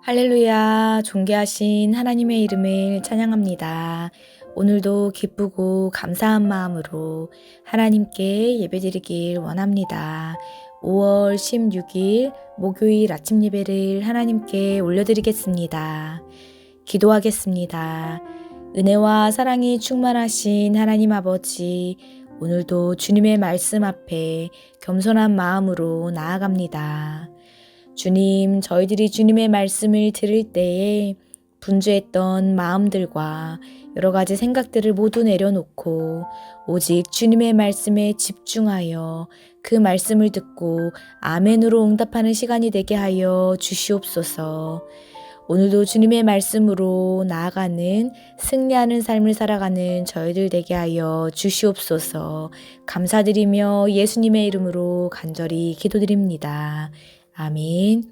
할렐루야, 존귀하신 하나님의 이름을 찬양합니다. 오늘도 기쁘고 감사한 마음으로 하나님께 예배드리길 원합니다. 5월 16일 목요일 아침 예배를 하나님께 올려드리겠습니다. 기도하겠습니다. 은혜와 사랑이 충만하신 하나님 아버지, 오늘도 주님의 말씀 앞에 겸손한 마음으로 나아갑니다. 주님, 저희들이 주님의 말씀을 들을 때에 분주했던 마음들과 여러 가지 생각들을 모두 내려놓고 오직 주님의 말씀에 집중하여 그 말씀을 듣고 아멘으로 응답하는 시간이 되게 하여 주시옵소서. 오늘도 주님의 말씀으로 나아가는 승리하는 삶을 살아가는 저희들 되게 하여 주시옵소서. 감사드리며 예수님의 이름으로 간절히 기도드립니다. 아멘.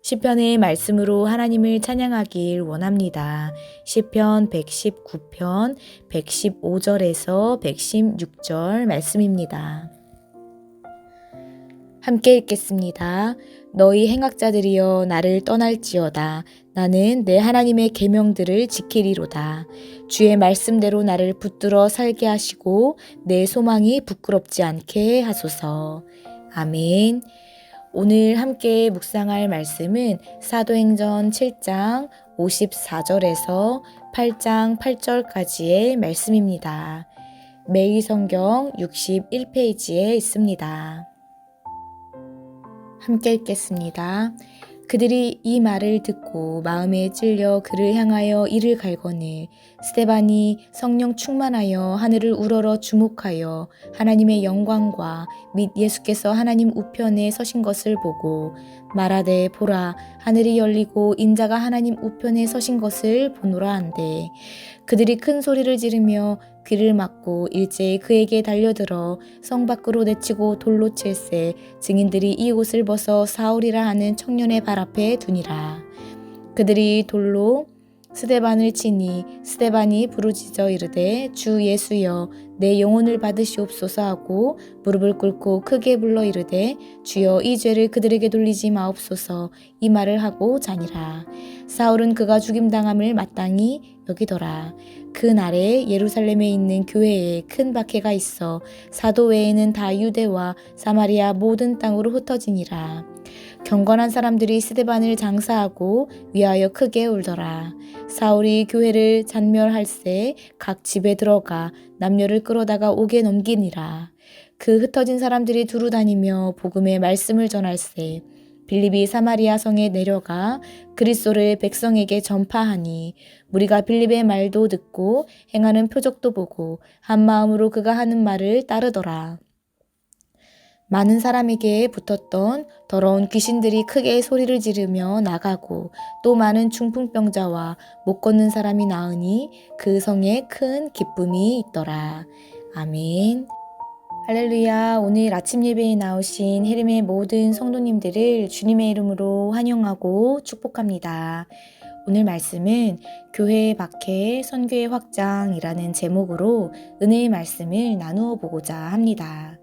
시편의 말씀으로 하나님을 찬양하길 원합니다. 시편 119편 115절에서 116절 말씀입니다. 함께 읽겠습니다. 너희 행악자들이여 나를 떠날지어다. 나는 내 하나님의 계명들을 지키리로다. 주의 말씀대로 나를 붙들어 살게 하시고 내 소망이 부끄럽지 않게 하소서. 아멘. 오늘 함께 묵상할 말씀은 사도행전 7장 54절에서 8장 8절까지의 말씀입니다. 매일 성경 61페이지에 있습니다. 함께 읽겠습니다. 그들이 이 말을 듣고 마음에 찔려 그를 향하여 이를 갈거늘 스데반이 성령 충만하여 하늘을 우러러 주목하여 하나님의 영광과 및 예수께서 하나님 우편에 서신 것을 보고 말하되 보라 하늘이 열리고 인자가 하나님 우편에 서신 것을 보노라 한데 그들이 큰 소리를 지르며 귀를 막고 일제히 그에게 달려들어 성 밖으로 내치고 돌로 칠세 증인들이 이 옷을 벗어 사울이라 하는 청년의 발 앞에 두니라. 그들이 돌로 스데반을 치니 스데반이 부르짖어 이르되 주 예수여 내 영혼을 받으시옵소서 하고 무릎을 꿇고 크게 불러 이르되 주여 이 죄를 그들에게 돌리지 마옵소서 이 말을 하고 자니라. 사울은 그가 죽임당함을 마땅히 여기더라. 그날에 예루살렘에 있는 교회에 큰 박해가 있어 사도 외에는 다 유대와 사마리아 모든 땅으로 흩어지니라. 경건한 사람들이 스데반을 장사하고 위하여 크게 울더라. 사울이 교회를 잔멸할새 각 집에 들어가 남녀를 끌어다가 옥에 넘기니라. 그 흩어진 사람들이 두루 다니며 복음의 말씀을 전할새 빌립이 사마리아 성에 내려가 그리스도를 백성에게 전파하니 무리가 빌립의 말도 듣고 행하는 표적도 보고 한 마음으로 그가 하는 말을 따르더라. 많은 사람에게 붙었던 더러운 귀신들이 크게 소리를 지르며 나가고 또 많은 중풍병자와 못 걷는 사람이 나으니 그 성에 큰 기쁨이 있더라. 아멘. 할렐루야. 오늘 아침 예배에 나오신 헤림의 모든 성도님들을 주님의 이름으로 환영하고 축복합니다. 오늘 말씀은 교회의 박해, 선교의 확장이라는 제목으로 은혜의 말씀을 나누어 보고자 합니다.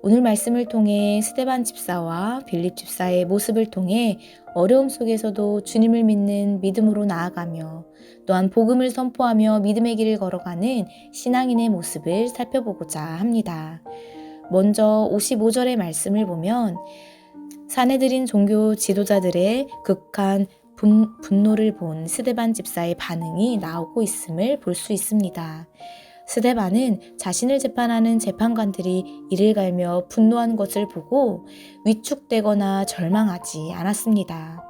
오늘 말씀을 통해 스데반 집사와 빌립 집사의 모습을 통해 어려움 속에서도 주님을 믿는 믿음으로 나아가며 또한 복음을 선포하며 믿음의 길을 걸어가는 신앙인의 모습을 살펴보고자 합니다. 먼저 55절의 말씀을 보면 사내들인 종교 지도자들의 극한 분노를 본 스데반 집사의 반응이 나오고 있음을 볼 수 있습니다. 스데반은 자신을 재판하는 재판관들이 이를 갈며 분노한 것을 보고 위축되거나 절망하지 않았습니다.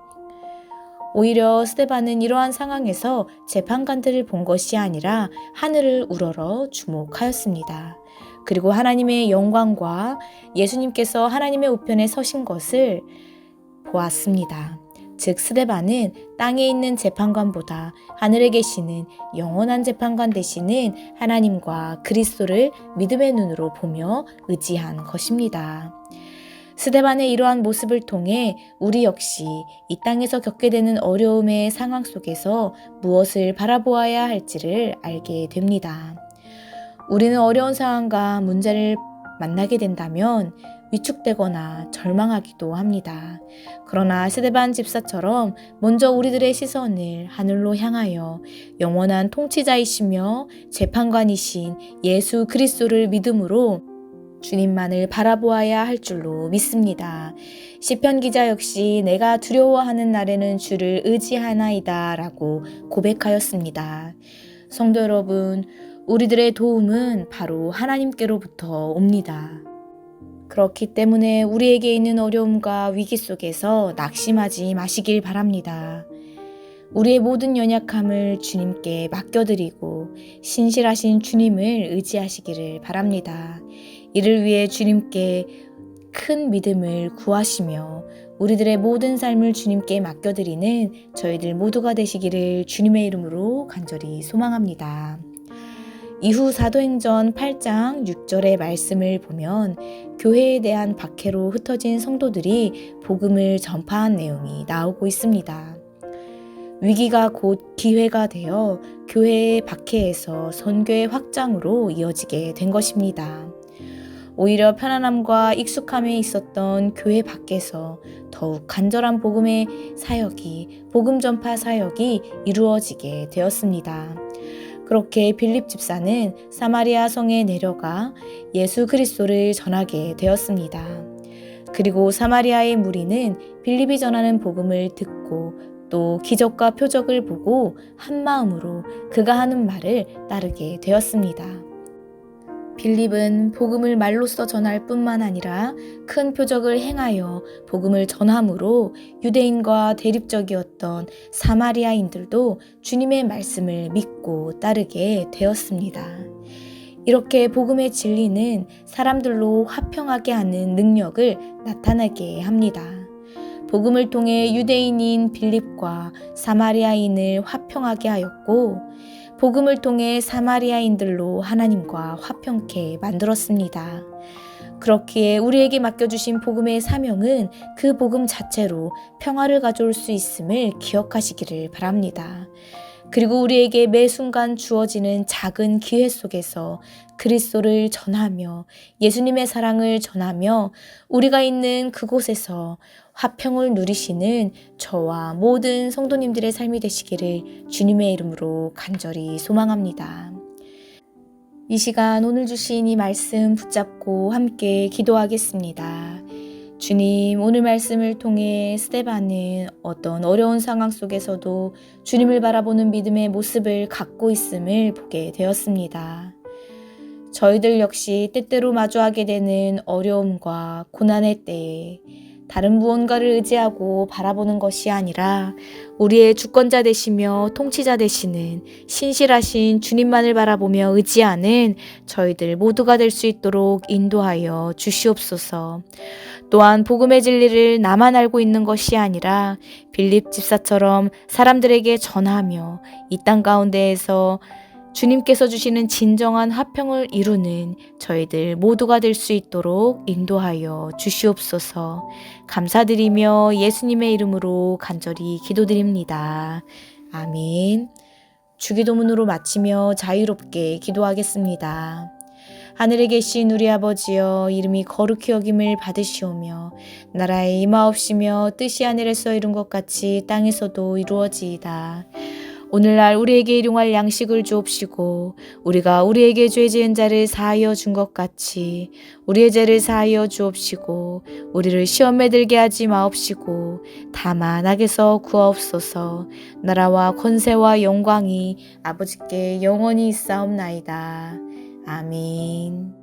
오히려 스데반은 이러한 상황에서 재판관들을 본 것이 아니라 하늘을 우러러 주목하였습니다. 그리고 하나님의 영광과 예수님께서 하나님의 우편에 서신 것을 보았습니다. 즉 스데반은 땅에 있는 재판관보다 하늘에 계시는 영원한 재판관 되시는 하나님과 그리스도를 믿음의 눈으로 보며 의지한 것입니다. 스데반의 이러한 모습을 통해 우리 역시 이 땅에서 겪게 되는 어려움의 상황 속에서 무엇을 바라보아야 할지를 알게 됩니다. 우리는 어려운 상황과 문제를 만나게 된다면 위축되거나 절망하기도 합니다. 그러나 스데반 집사처럼 먼저 우리들의 시선을 하늘로 향하여 영원한 통치자이시며 재판관이신 예수 그리스도를 믿음으로 주님만을 바라보아야 할 줄로 믿습니다. 시편 기자 역시 내가 두려워하는 날에는 주를 의지하나이다 라고 고백하였습니다. 성도 여러분, 우리들의 도움은 바로 하나님께로부터 옵니다. 그렇기 때문에 우리에게 있는 어려움과 위기 속에서 낙심하지 마시길 바랍니다. 우리의 모든 연약함을 주님께 맡겨드리고 신실하신 주님을 의지하시기를 바랍니다. 이를 위해 주님께 큰 믿음을 구하시며 우리들의 모든 삶을 주님께 맡겨드리는 저희들 모두가 되시기를 주님의 이름으로 간절히 소망합니다. 이후 사도행전 8장 6절의 말씀을 보면 교회에 대한 박해로 흩어진 성도들이 복음을 전파한 내용이 나오고 있습니다. 위기가 곧 기회가 되어 교회의 박해에서 선교의 확장으로 이어지게 된 것입니다. 오히려 편안함과 익숙함에 있었던 교회 밖에서 더욱 간절한 복음의 사역이, 복음 전파 사역이 이루어지게 되었습니다. 그렇게 빌립 집사는 사마리아 성에 내려가 예수 그리스도를 전하게 되었습니다. 그리고 사마리아의 무리는 빌립이 전하는 복음을 듣고 또 기적과 표적을 보고 한 마음으로 그가 하는 말을 따르게 되었습니다. 빌립은 복음을 말로써 전할 뿐만 아니라 큰 표적을 행하여 복음을 전함으로 유대인과 대립적이었던 사마리아인들도 주님의 말씀을 믿고 따르게 되었습니다. 이렇게 복음의 진리는 사람들로 화평하게 하는 능력을 나타나게 합니다. 복음을 통해 유대인인 빌립과 사마리아인을 화평하게 하였고 복음을 통해 사마리아인들로 하나님과 화평케 만들었습니다. 그렇기에 우리에게 맡겨주신 복음의 사명은 그 복음 자체로 평화를 가져올 수 있음을 기억하시기를 바랍니다. 그리고 우리에게 매 순간 주어지는 작은 기회 속에서 그리스도를 전하며 예수님의 사랑을 전하며 우리가 있는 그곳에서 화평을 누리시는 저와 모든 성도님들의 삶이 되시기를 주님의 이름으로 간절히 소망합니다. 이 시간 오늘 주신 이 말씀 붙잡고 함께 기도하겠습니다. 주님, 오늘 말씀을 통해 스데반은 어떤 어려운 상황 속에서도 주님을 바라보는 믿음의 모습을 갖고 있음을 보게 되었습니다. 저희들 역시 때때로 마주하게 되는 어려움과 고난의 때에 다른 무언가를 의지하고 바라보는 것이 아니라 우리의 주권자 되시며 통치자 되시는 신실하신 주님만을 바라보며 의지하는 저희들 모두가 될 수 있도록 인도하여 주시옵소서. 또한 복음의 진리를 나만 알고 있는 것이 아니라 빌립 집사처럼 사람들에게 전하며 이 땅 가운데에서 주님께서 주시는 진정한 화평을 이루는 저희들 모두가 될 수 있도록 인도하여 주시옵소서. 감사드리며 예수님의 이름으로 간절히 기도드립니다. 아멘. 주기도문으로 마치며 자유롭게 기도하겠습니다. 하늘에 계신 우리 아버지여, 이름이 거룩히 여김을 받으시오며 나라에 임하옵시며 뜻이 하늘에서 이룬 것 같이 땅에서도 이루어지이다. 오늘날 우리에게 일용할 양식을 주옵시고 우리가 우리에게 죄 지은 자를 사하여 준 것 같이 우리의 죄를 사하여 주옵시고 우리를 시험에 들게 하지 마옵시고 다만 악에서 구하옵소서. 나라와 권세와 영광이 아버지께 영원히 있사옵나이다. 아멘.